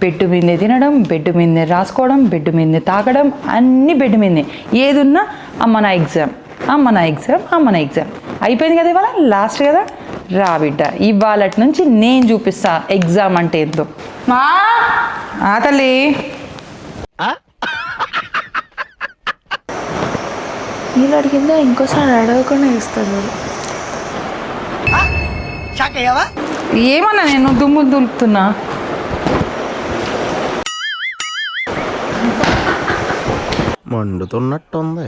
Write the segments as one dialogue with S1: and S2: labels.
S1: Bed మీదే తినడం, bed మీదే రాసుకోవడం, బెడ్ మీదే తాగడం, అన్నీ బెడ్ మీదే. ఏదున్నా అమ్మ నా ఎగ్జామ్, అమ్మ నా ఎగ్జామ్, అమ్మ నా ఎగ్జామ్. అయిపోయింది కదా ఇవాళ, లాస్ట్ కదా. రా బిడ్డ, ఇవాళటి నుంచి నేను చూపిస్తా ఎగ్జామ్ అంటే ఏందో.
S2: మా
S1: తల్లి
S2: నీళ్ళు అడిగిందా ఇంకోసారి అడగకుండా ఇస్తాను.
S1: ఏమన్నా నేను దుమ్ము దులుపుతున్నా.
S3: మండుతున్నట్టుంది.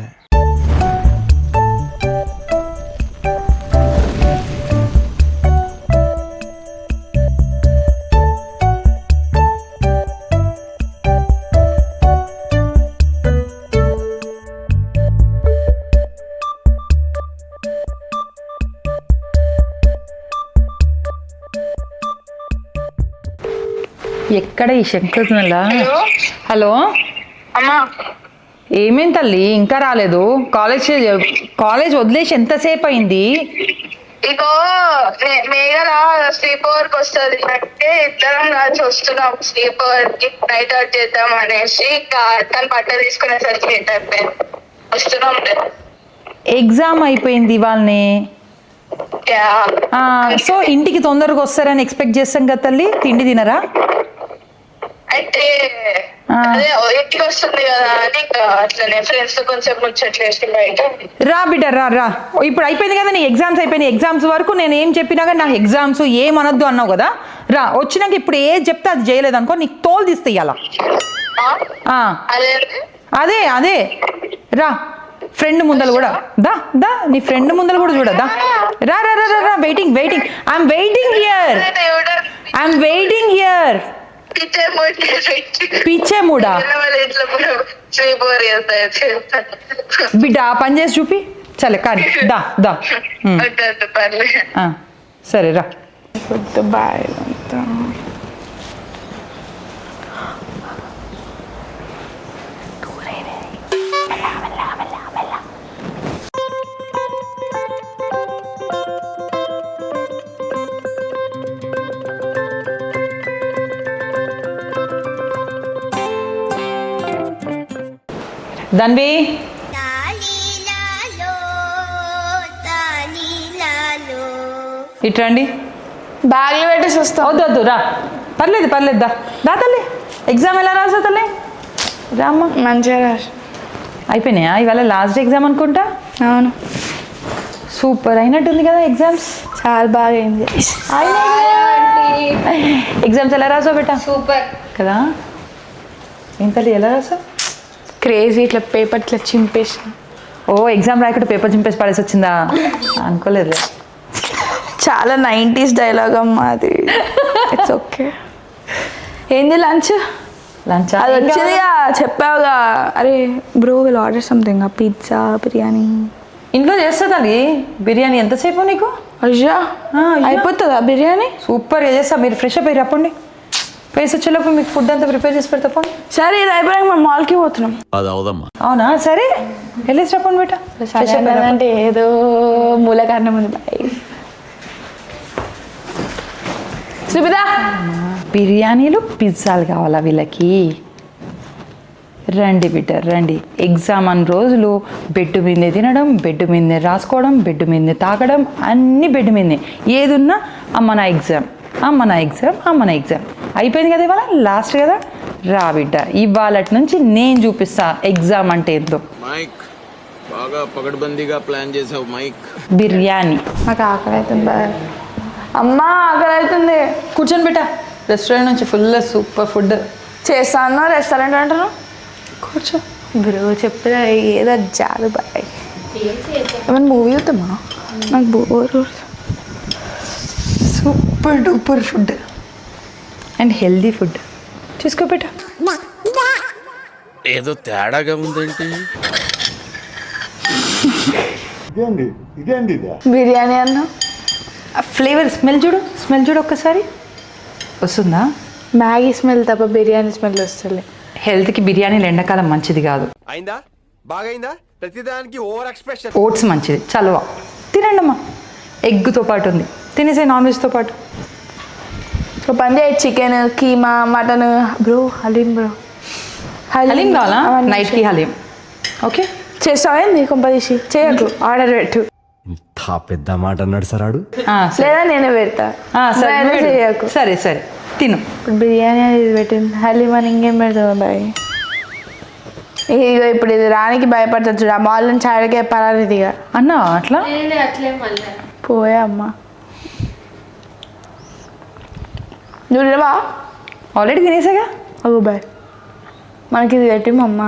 S1: ఎక్కడ ఈ శంకర్నలా? హలో
S4: అమ్మా,
S1: ఏమేం తల్లి ఇంకా రాలేదు? కాలేజ్ వదిలేసి ఎంతసేపు అయింది?
S4: ఇగో మేఘనా స్లీపర్ కి వస్తుంది అంటే ఇద్దరం కలిసి వస్తున్నాం. స్లీపర్ కి నైట్ అవుట్ చేద్దాం అనేసి తను బట్ట తీసుకునేసరికి లేట్ అయిపోయింది. వస్తున్నాం.
S1: ఎగ్జామ్ అయిపోయింది ఇవాళనే. సో ఇంటికి తొందరగా వస్తారని ఎక్స్పెక్ట్ చేస్తాం కదా తల్లి. తిండి తినరా?
S4: అయితే అదే ఇంటికి వస్తుంది కదా అని అట్లనే ఫ్రెండ్స్ తో కొంచెం ముచ్చట్లేసి బయట.
S1: రా బిడ్డ రా రా. ఇప్పుడు అయిపోయింది కదా నీ ఎగ్జామ్స్ అయిపోయినాయి. ఎగ్జామ్స్ వరకు నేను ఏం చెప్పినా కానీ నాకు ఎగ్జామ్స్ ఏమనొద్దు అన్నావు కదా. రా, వచ్చినాక ఇప్పుడు ఏది చెప్తే అది చేయలేదు అనుకో, నీకు తోలు తీస్తే ఇయ్యాల. అదే అదే రా. ఫ్రెండ్ ముందలు కూడా దా దా, నీ ఫ్రెండ్ ముందలు కూడా చూడదా. రా రా రా రా. Waiting waiting, I'm waiting here, I'm waiting here. పిచ్చే మూడా బిడ్డ, పని చేసి చూపి. చలే కానీ దా దా. సరే రా.
S2: బాయ్.
S1: ధన్వి, ఇట్రండి.
S2: బ్యాగ్లో పెట్టేసి వస్తా.
S1: వద్దు వద్దు రా, పర్లేదు పర్లేదు దా దా తల్లి. ఎగ్జామ్ ఎలా రాసా తల్లి? రామ్మా.
S2: మంచిగా రాసి
S1: అయిపోయినాయా? ఇవాళ లాస్ట్ ఎగ్జామ్ అనుకుంటా.
S2: అవును,
S1: సూపర్ అయినట్టుంది కదా ఎగ్జామ్స్.
S2: చాలా బాగా అయింది.
S1: ఎగ్జామ్స్ ఎలా రాసావు బెట్ట?
S4: సూపర్
S1: కదా. ఏం తల్లి ఎలా రాసావు?
S2: క్రేజీ, ఇట్లా పేపర్ ఇట్లా చింపేసి.
S1: ఓ, ఎగ్జామ్ రాయకుండా పేపర్ చింపేసి పడేసి వచ్చిందా? అనుకోలేదు.
S2: చాలా 90s డైలాగ్ అమ్మా అది. It's okay. ఏంది లంచ్?
S1: లంచ్
S2: అది వచ్చిందిగా, చెప్పావుగా. అరే bro will order something, pizza, biryani.
S1: ఇంట్లో చేస్తా తల్లి బిర్యానీ. ఎంతసేపు నీకు?
S2: అయ్యా అయిపోతుందా బిర్యానీ?
S1: సూపర్గా చేస్తా. మీరు ఫ్రెష్ అప్ అయ్యి రప్పండి. పేసి వచ్చేలోపు మీకు ఫుడ్ అంతా ప్రిపేర్ చేసి పెడతా పోండి.
S2: సరే, ఇది అయిపోయాక మనం మాల్కి పోతున్నాం.
S3: అది అవుదమ్మా.
S1: అవునా? సరే వెళ్ళేసి రప్పండి బేట.
S2: అంటే ఏదో మూల కారణం ఉంది. బాయ్ సుబిదా.
S1: బిర్యానీలు పిజ్జాలు కావాలా వీళ్ళకి? రండి బిడ్డ రండి. ఎగ్జామ్ అన్ని రోజులు బెడ్ మీదే తినడం, బెడ్ మీదే రాసుకోవడం, బెడ్ మీదే తాగడం, అన్నీ బెడ్ మీదే. ఏదున్నా అమ్మ నా ఎగ్జామ్, అమ్మ నా ఎగ్జామ్, అమ్మ నా ఎగ్జామ్. అయిపోయింది కదా ఇవాళ, లాస్ట్ కదా. రా బిడ్డ, ఇవాళటి నుంచి నేను చూపిస్తా ఎగ్జామ్ అంటే ఏందో.
S3: మైక్ బాగా పకడ్బందీగా ప్లాన్ చేసావు మైక్.
S1: బిర్యానీ.
S2: నాకు ఆకలి అవుతుంది బాయ్. అమ్మా ఆకలి అవుతుంది.
S1: కూర్చొని బిడ్డ. రెస్టారెంట్ నుంచి ఫుల్ సూపర్ ఫుడ్
S2: చేస్తాను. రెస్టారెంట్ అంటారు.
S1: కూర్చో.
S2: బ్రో చెప్పిన ఏదో జాదు బాయ్. ఏమన్నా మూవీ అవుతామా? నాకు bore.
S1: Super duper food and healthy food. చూసుకో బిడ్డ.
S3: ఏదో తేడాగా ఉందేంటి?
S2: బిర్యానీ అన్న
S1: ఫ్లేవర్ స్మెల్ చూడు, స్మెల్ చూడు ఒక్కసారి. వస్తుందా?
S2: మ్యాగీ స్మెల్ తప్ప బిర్యానీ స్మెల్ వస్తుంది.
S1: హెల్త్కి బిర్యానీలు ఎండాకాలం మంచిది కాదు.
S5: అయిందా? బాగైందా? ప్రతిదానికి ఓవర్ ఎక్స్ప్రెషన్.
S1: ఓట్స్ మంచిది, చలువ. తినండి అమ్మా. ఎగ్తో పాటు ఉంది, తినేసే నాన్ వెజ్తో పాటు.
S2: ఒక పని చేయి, chicken keema mutton bro, haleem bro,
S1: haleem కావాలా? నైట్కి హలీం. ఓకే,
S2: చేస్తావా ఏంది కొంపదీసి? చేయకు, ఆర్డర్ పెట్టు.
S5: ఇంత పెద్ద మాట అన్నాడు సార్ ఆడు.
S2: లేదా నేనే పెడతా. నువ్వైనా చేయకు.
S1: సరే సరే తిను.
S2: ఇప్పుడు బిర్యానీ అనేది పెట్టింది, హలీం అని ఇంకేం పెడతావు బాయ్? ఇక ఇప్పుడు ఇది రానికి భయపడుతుంది చూడు, ఆ మాల్ నుంచి ఆడకే పరాలేదు ఇక.
S1: అన్నా అట్లా
S2: పోయా అమ్మా, నువ్వు లేవా?
S1: ఆల్రెడీ తినేసాగా.
S2: అగో బాయ్, మనకి ఇది పెట్టి మా అమ్మ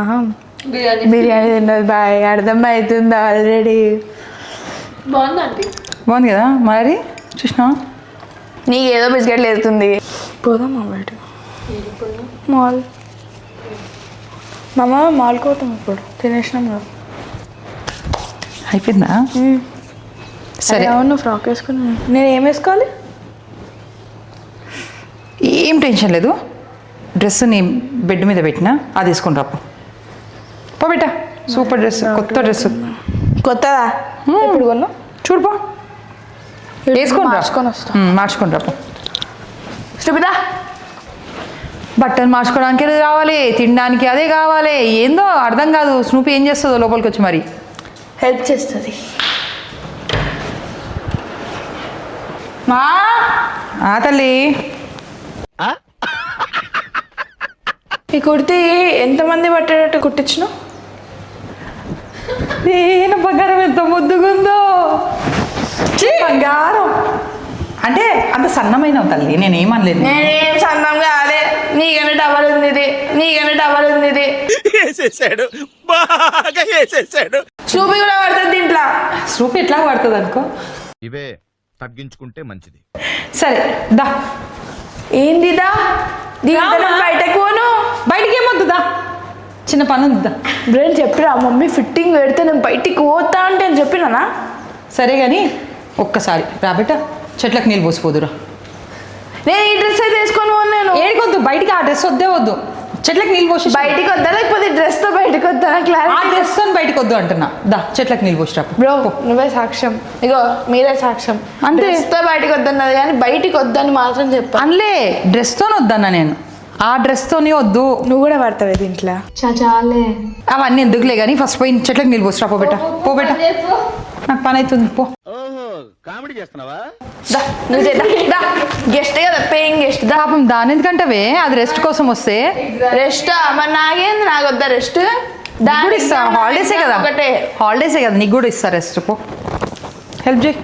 S2: బిర్యానీ తిన్నది బాయ్, అర్థం అవుతుంది ఆల్రెడీ.
S1: బాగుంది కదా మరి, చూసినా?
S2: నీకు ఏదో బిస్కెట్లు వేస్తుంది. పోదామా బయట మాల్? మామ మాల్ కోతాం ఇప్పుడు, తినేసినాం కదా.
S1: అయిపోయిందా?
S2: సరే అవును, ఫ్రాక్ వేసుకుని నేను ఏం వేసుకోవాలి?
S1: ఏం టెన్షన్ లేదు, డ్రెస్ నీ బెడ్ మీద పెట్టినా అది వేసుకొని రాపు. పో బెట్ట, సూపర్ డ్రెస్, కొత్త డ్రెస్.
S2: కొత్తదా? ఇప్పుడు కొన్నా
S1: చూడుపో, వేసుకొని
S2: మార్చుకొని వస్తా.
S1: మార్చుకొని రాపు.
S2: చూపిదా?
S1: బట్టలు మార్చుకోవడానికి అది కావాలి, తినడానికి అదే కావాలి, ఏందో అర్థం కాదు. స్నూపీ ఏం చేస్తుందో లోపలికి వచ్చి మరి
S2: హెల్ప్ చేస్తుంది. మా
S1: తల్లి,
S2: ఈ కుర్తీ ఎంతమంది పట్టేటట్టు కుట్టించినావు?
S1: నేను బంగారం ఎంత ముద్దుగుందో, బంగారం అంటే అంత సన్నమైన తల్లి, నేనేమనలేదు.
S2: నేనేం సన్నం కాదే, నీకన్నా డబల్ ఉంది ఇది, నీకన్నా డబల్ ఉంది ఇది.
S5: వేసేసాడు, బాగా వేసేసాడు.
S2: చూపి కూడా పడుతుంది దీంట్లో.
S1: స్నూపీ ఎట్లా పడుతుంది అనుకో.
S3: ఇవే తగ్గించుకుంటే మంచిది.
S1: సరే దా.
S2: ఏందిదా? దీంట్లో బయటకు పోను.
S1: బయటికి ఏమొద్దుదా, చిన్న పని ఉందిదా.
S2: బ్రెయిన్ చెప్పిరా మమ్మీ ఫిట్టింగ్ పెడితే నేను బయటికి పోతా అంటే అని చెప్పినానా?
S1: సరే కానీ ఒక్కసారి రాబెట్ట, చెట్లకు నీళ్ళు పోసిపోదురా.
S2: నేను ఈ డ్రెస్ అయితే వేసుకొని పోను. నేను
S1: ఏడికొద్దు, బయటికి ఆ డ్రెస్ వద్దే వద్దు, చెట్లకు నీళ్ళు పోసి.
S2: బయటికి వద్దా లేకపోతే డ్రెస్తో బయటకు వద్దా?
S1: ఆ
S2: క్లారిటీ.
S1: డ్రెస్ బయటికి వద్దు అంటున్నా, దా చెట్లకు నీళ్ళు పోసి రాపు.
S2: బ్రో నువ్వే సాక్ష్యం, ఇగో మీరే సాక్ష్యం.
S1: అంతే.
S2: డ్రెస్తో బయటకు వద్దన్నది కానీ బయటికి వద్దని మాత్రం చెప్పా.
S1: అనలే, డ్రెస్తో వద్దన్నా నేను, ఆ డ్రెస్తోనే వద్దు.
S2: నువ్వు కూడా పడతావే దీంట్లో. చాలే
S1: అవన్నీ ఎందుకులే కానీ ఫస్ట్ పోయి చెట్లకు నీళ్ళు పోసి రా. పో బెట్ట, పో బెట్ట, నాకు పని అవుతుంది. పో.
S5: కామెడీ చేస్తున్నావా?
S2: దా నువ్వు దా, గెస్ట్ కదా, పేయింగ్ గెస్ట్ దా.
S1: పాపం దాని ఎందుకంటే అది రెస్ట్ కోసం వస్తే.
S2: రెస్ట్ మరి నాకేంది, నాకు వద్దా రెస్ట్?
S1: కూడా ఇస్తా, హాలిడేసే కదా,
S2: ఒకటే
S1: హాలిడేసే కదా, నీకు కూడా ఇస్తా రెస్ట్. పో హెల్ప్ చేయి.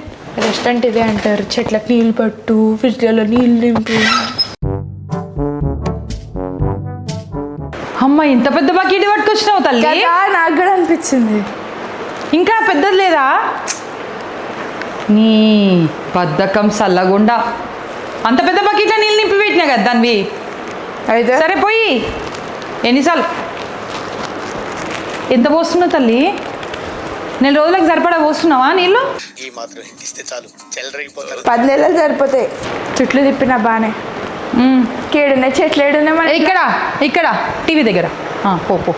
S2: రెస్ట్ అంటే ఇదే అంటారు, చెట్లకు నీళ్ళు పట్టు, ఫ్రిడ్జ్లలో నీళ్ళు నింపు.
S1: అమ్మ ఇంత పెద్ద బకెట్ పట్టుకొచ్చినావు తల్లి.
S2: కదా, నాకు కూడా అనిపించింది.
S1: ఇంకా పెద్దది లేదా? నీ బద్ధకం సల్లగుండా, అంత పెద్ద బకెట్లో నీళ్ళు నింపి పెట్టినా కదా దానివి.
S2: అయితే
S1: సరే పోయి, ఎన్నిసార్లు ఎంత పోస్తున్నావు తల్లి? 4 రోజులకు సరిపడా పోస్తున్నావా నీళ్ళు?
S6: ఈ మాత్రం ఇస్తే చాలు, చెల్లరగిపోతారు.
S2: 10 నెలలు సరిపోతాయి. చుట్లు తిప్పినా బాగానే. కేడున్నాయి చెట్లు, ఏడున్నాయి మరి.
S1: ఇక్కడ టీవీ దగ్గర. పో పో,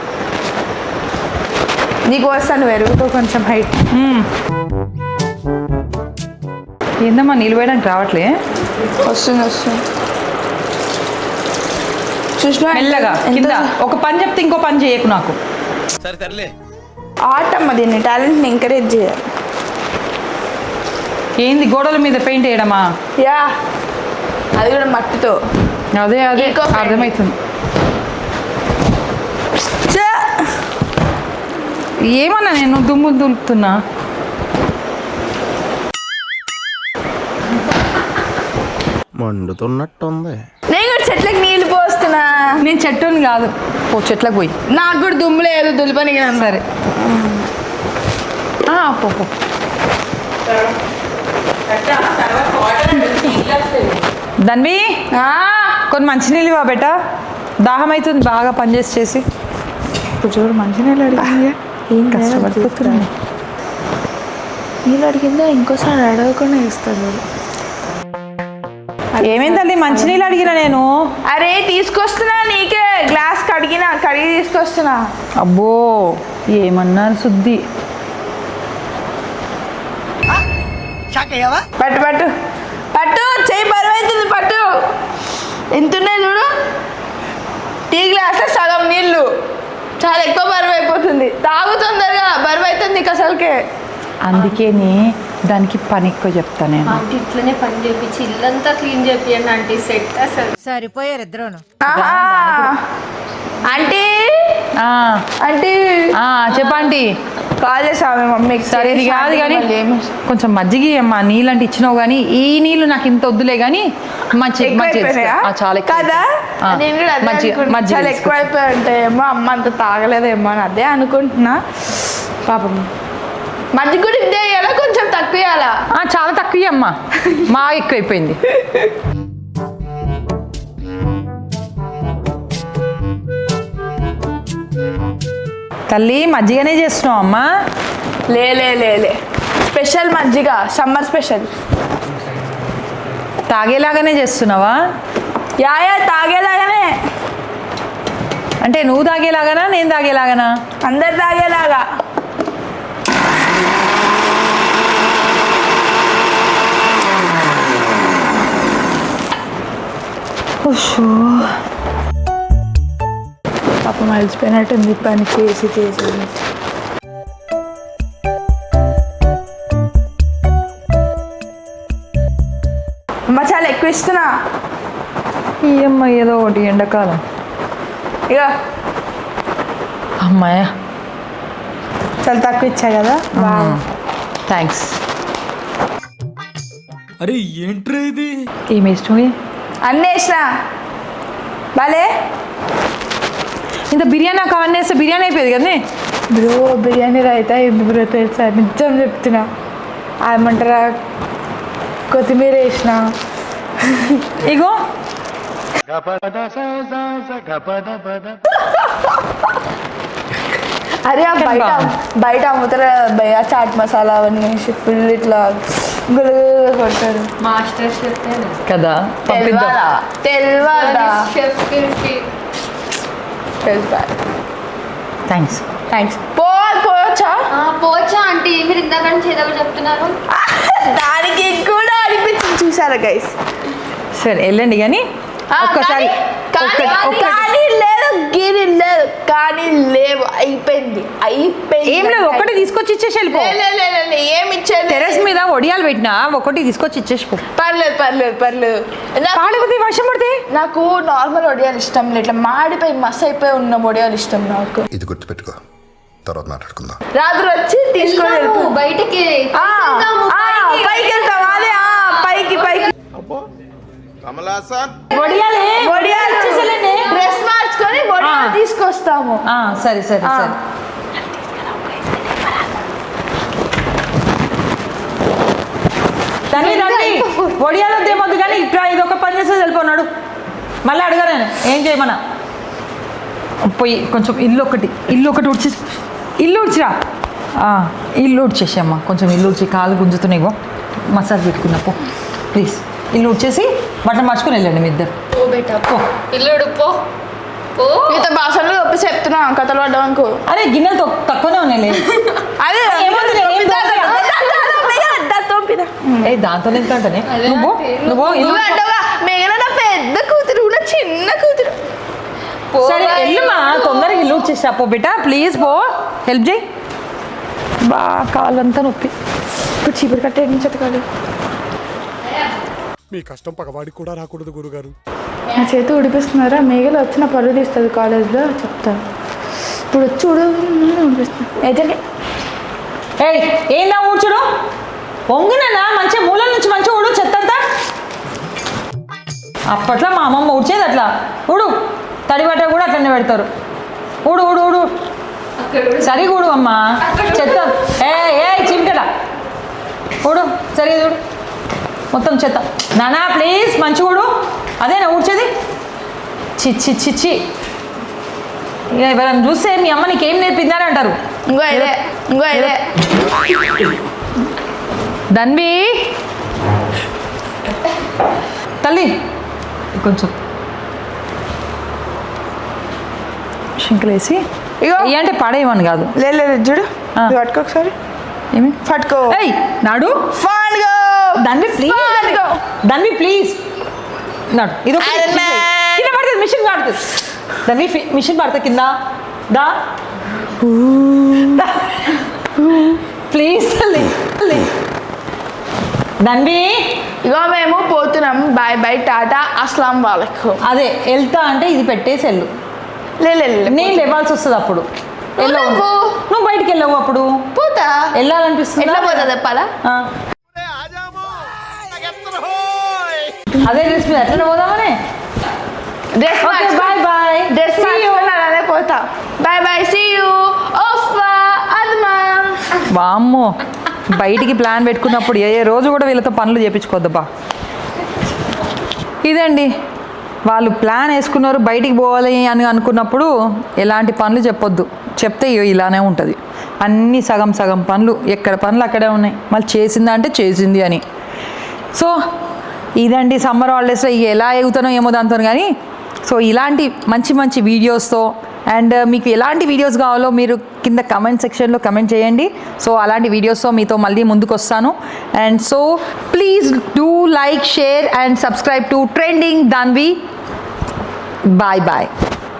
S2: నీకు వస్తాను, ఎరుగుతో కొంచెం హైట్.
S1: ఏందమ్మా నీళ్ళు వేయడానికి రావట్లే?
S2: వస్తుంది చూసినా
S1: మెల్లగా కింద. ఒక పని చెప్తే ఇంకో పని చేయకు నాకు.
S5: సరే తరలే.
S2: ఆర్ట్ అమ్మ, దీన్ని టాలెంట్ని ఎంకరేజ్ చేయాలి.
S1: ఏంది గోడల మీద పెయింట్ వేయడమా?
S2: యా, అది కూడా మట్టితో.
S1: అదే
S2: ఇంకో paint.
S1: అర్థమవుతుంది. ఏమన్నా నేను దుమ్ము దులుపుతున్నా?
S6: మండుతున్నట్టుంది.
S2: నేను కూడా చెట్లకు నీళ్ళు పోస్తున్నా.
S1: నేను చెట్టుని కాదు, పో చెట్లకు పోయి.
S2: నాకు కూడా దుమ్ము లేదు, దులిపని.
S1: సరే పో పో. ధన్వి, కొన్ని మంచినీళ్ళు ఇవ్వ బెట, దాహం అవుతుంది బాగా పనిచేసి చేసి.
S2: ఇప్పుడు చూడు మంచినీళ్ళు అడిగింది, ఏం కష్టపడిపోతున్నా. నీళ్ళు అడిగిందా, ఇంకోసారి అడగకుండా ఇస్తాడు.
S1: ఏమైందండి, మంచినీళ్ళు అడిగినా నేను.
S2: అరే తీసుకొస్తున్నా, నీకే గ్లాస్ కడిగి తీసుకొస్తున్నా.
S1: అబ్బో ఏమన్నారు శుద్ధి.
S2: పట్టు చెయ్యి బరువు అవుతుంది, పట్టు. ఎంత ఉన్నాయి చూడు, టీ గ్లాస్లో సగం నీళ్ళు, చాలా ఎక్కువ బరువు అయిపోతుంది. తాగు తొందరగా, బరువు అవుతుంది నీకు అసలుకే.
S1: అందుకేనే దానికి పని ఎక్కువ చెప్తాను నేను.
S7: ఆంటీ ఇట్లనే పని చేపించి ఇల్లంతా క్లీన్ చేపియండి ఆంటీ. సెట్ అసలు
S8: సరిపోయారు ఇద్దరును.
S2: ఆంటీ
S1: ఆ,
S2: ఆంటీ
S1: చెప్పండి.
S2: కాల్ చేసావు మమ్మీకి.
S1: సరే ఇది కాదు కానీ కొంచెం మజ్జిగ అమ్మా, నీళ్ళు అంటే ఇచ్చినావు కానీ ఈ నీళ్ళు నాకు ఇంత వద్దులే కానీ చాలా
S2: కదా, నేను కూడా అదే అనుకుంటున్నా. చాలా ఎక్కువ అయిపోయి ఉంటాయేమో, అమ్మ అంత తాగలేదేమో అని అదే అనుకుంటున్నా. పాపం మజ్జిగ కూడా ఇంతే వేయాలా, కొంచెం తక్కువ వేయాలా?
S1: చాలా తక్కువ అమ్మా, మా ఎక్కువైపోయింది. తల్లి మజ్జిగనే చేస్తున్నావు అమ్మా?
S2: లే స్పెషల్ మజ్జిగ, సమ్మర్ స్పెషల్.
S1: తాగేలాగానే చేస్తున్నావా?
S2: యా తాగేలాగానే.
S1: అంటే నువ్వు తాగేలాగానా నేను తాగేలాగానా?
S2: అందరు తాగేలాగా. పాపం అలసిపోయినట్టుంది పని చేసి. అమ్మ చాలా ఎక్కువ ఇస్తున్నా.
S1: ఈ అమ్మ ఏదో ఒకటి ఎండాకాలం.
S2: ఇక
S1: అమ్మాయ
S2: చాలా తక్కువ ఇచ్చా కదా.
S1: థ్యాంక్స్.
S5: అరే ఏంట్రా ఇది?
S1: ఏమి ఇష్టం?
S2: అన్నీ వేసిన బాలే.
S1: ఇంత బిర్యానీ నాకు అవన్నీ వేస్తే బిర్యానీ అయిపోయేది కదా.
S2: బ్రో బిర్యానీ రైతా ఎందుకు బ్రో తెలుసా, నిజం చెప్తున్నా. ఏమంటారా, కొత్తిమీర వేసిన.
S1: ఇగో
S2: అరే బయట అమ్ముతారు భయ, చాట్ మసాలా అవన్నీ వేసి ఫుల్ ఇట్లా గులగుల కొడతారు.
S7: మాస్టర్ షెఫ్
S1: కదా,
S2: తెలియదా?
S7: షెఫ్ కి
S1: థ్యాంక్స్.
S2: పోవచ్చా?
S7: పోవచ్చా ఆంటీ? మీరు ఇందాక నుంచి ఏదో చెప్తున్నారు.
S2: దానికి కూడా అనిపించింది చూసారా గైస్.
S1: సరే వెళ్ళండి కానీ ఒక్కసారి
S2: కానీ లేదు, గిరి లేదు, కానీ లేవు. అయిపోయింది.
S1: ఏం లేదు, ఒకటి తీసుకొచ్చి ఇచ్చేసి వెళ్ళిపో.
S2: ఏమి ఇచ్చేది?
S1: టెరెస్ మీద ఒడియాలు పెట్టినా ఒకటి తీసుకొచ్చి ఇచ్చేసిపో.
S2: పర్లేదు.
S1: పాడిపోతే వర్షం పడితే.
S2: నాకు నార్మల్ ఒడియాలు ఇష్టం లేదు, ఇట్లా మాడిపోయి మస్ అయిపోయి ఉన్న ఒడియాలు ఇష్టం నాకు.
S6: ఇది గుర్తుపెట్టుకో, తర్వాత మాట్లాడుకుందాం.
S2: రాత్రి వచ్చి తీసుకొని
S7: బయటకి
S2: పైకి వెళ్తాం. అదే పైకి
S3: కమలాసన్
S2: ఒడియాలు డ్రెస్ మార్చుకొని ఒడియాలు తీసుకొస్తాము.
S1: సరే. తండ్రి ఒడియాలు వద్దేమొద్దు కానీ ఇక్కడ ఇది ఒక పని చేస్తే వెళ్ళిపోన్నాడు. మళ్ళీ అడగా నేను ఏం చేయమన్నా. పోయి కొంచెం ఇల్లు ఒకటి ఉడిచిరా. ఇల్లు ఉడిచేసామ్మా, కొంచెం ఇల్లు ఉడిచి కాలు గుంజుతున్నాయి. మసాజ్ పెట్టుకున్నా పో ప్లీజ్. ఇల్లు ఉడిచేసి బట్టలు మార్చుకొని వెళ్ళండి మీ ఇద్దరు.
S7: ఇల్లు పో.
S2: మీతో భాషలు ఒప్పి చెప్తున్నా, కథలు పడ్డామనుకో.
S1: అరే గిన్నెలు తక్కువనే ఉన్నాయి.
S2: అదే
S1: దాంతో ఎందుకంటే నువ్వు
S2: మేఘన పెద్ద కూతురు కూడా చిన్న కూతురు.
S1: సరే వెళ్ళమ్మా, తొందరగా ఇల్లు వచ్చేసా పో బిడ్డ ప్లీజ్ పో. హెల్ప్ చేయి. బాగా కాళ్ళంతా నొప్పి.
S2: ఇప్పుడు చీపురు కట్టే నుంచి కాదు.
S5: మీ కష్టం పగవాడికి కూడా రాకూడదు గురుగారు.
S2: నా చేతి ఉడిపిస్తున్నారా? మేఘలు వచ్చిన పరువు తీస్తుంది కాలేజ్లో చెప్తాను. ఇప్పుడు వచ్చి ఉడిపిస్తున్నా. అయితే
S1: ఏందా ఊడ్చుడు? వంగునన్నా మంచిగా మూలం నుంచి మంచిగా ఊడు చెత్తంతా. అప్పట్లో మా అమ్మమ్మ ఊడ్చేది అట్లా. ఊడు తడి బట్ట కూడా అట్లనే పెడతారు. ఊడు సరిగా ఊడు అమ్మా, చెత్త. చిమ్కట ఊడు సరిగా చూడు, మొత్తం చెత్త. నానా ప్లీజ్ మంచిగా ఊడు. అదేనా ఊడ్చేది? చిచ్చి ఎవరైనా చూస్తే మీ అమ్మ నీకేం నేర్పిందని అంటారు.
S2: ఇంకో ఇదే
S1: ధన్వి తల్లి కొంచెం షింకలేసి
S2: ఇగో
S1: అంటే పడేయమని కాదు.
S2: లేదు చూడు, పట్టుకో ఒకసారి.
S1: ఏమి
S2: పట్టుకో
S1: నాడు. ధన్వి ప్లీజ్ నాడు ఇది
S8: మిషన్ పడుతుంది దాన్ని మిషన్ పడుతుంది కింద దా ప్లీజ్ దాన్ని
S2: ఇగో మేము పోతున్నాం, బాయ్ బాయ్ టాటా అస్సలాం వాలేకుం.
S8: అదే వెళ్తా అంటే ఇది పెట్టేసి వెళ్ళు. నేను లేవాల్సి వస్తుంది అప్పుడు. వెళ్ళవు నువ్వు బయటికి వెళ్ళవు అప్పుడు.
S2: పోతా
S8: వెళ్ళాలనిపిస్తుంది.
S2: ఎట్లా పోతా చెప్పాలా?
S8: అదే డ్రెస్ మీద ఎట్లా పోదామని.
S2: Dress
S8: bye bye.
S2: డ్రెస్ అలానే పోతా. Bye bye, see you. ఓఫ్వా అద్మా.
S1: వామ్మో, బయటికి ప్లాన్ పెట్టుకున్నప్పుడు ఏ రోజు కూడా వీళ్ళతో పనులు చేయించుకోవద్దబ్బా. ఇదండి, వాళ్ళు ప్లాన్ వేసుకున్నారు బయటికి పోవాలి అని అనుకున్నప్పుడు ఎలాంటి పనులు చెప్పొద్దు. చెప్తే ఇలానే ఉంటుంది. అన్నీ సగం సగం పనులు, ఎక్కడ పనులు అక్కడే ఉన్నాయి. మళ్ళీ చేసిందా అంటే చేసింది అని. సో ఇదండి సమ్మర్ హాలిడేస్లో ఎలా ఎగుతానో ఏమో దాంతో. కానీ సో ఇలాంటి మంచి మంచి వీడియోస్తో అండ్ మీకు ఎలాంటి వీడియోస్ కావాలో మీరు కింద కమెంట్ సెక్షన్లో కమెంట్ చేయండి. సో అలాంటి వీడియోస్తో మీతో మళ్ళీ ముందుకు వస్తాను. And so please do like, share and subscribe to trending Danvi. Bye bye.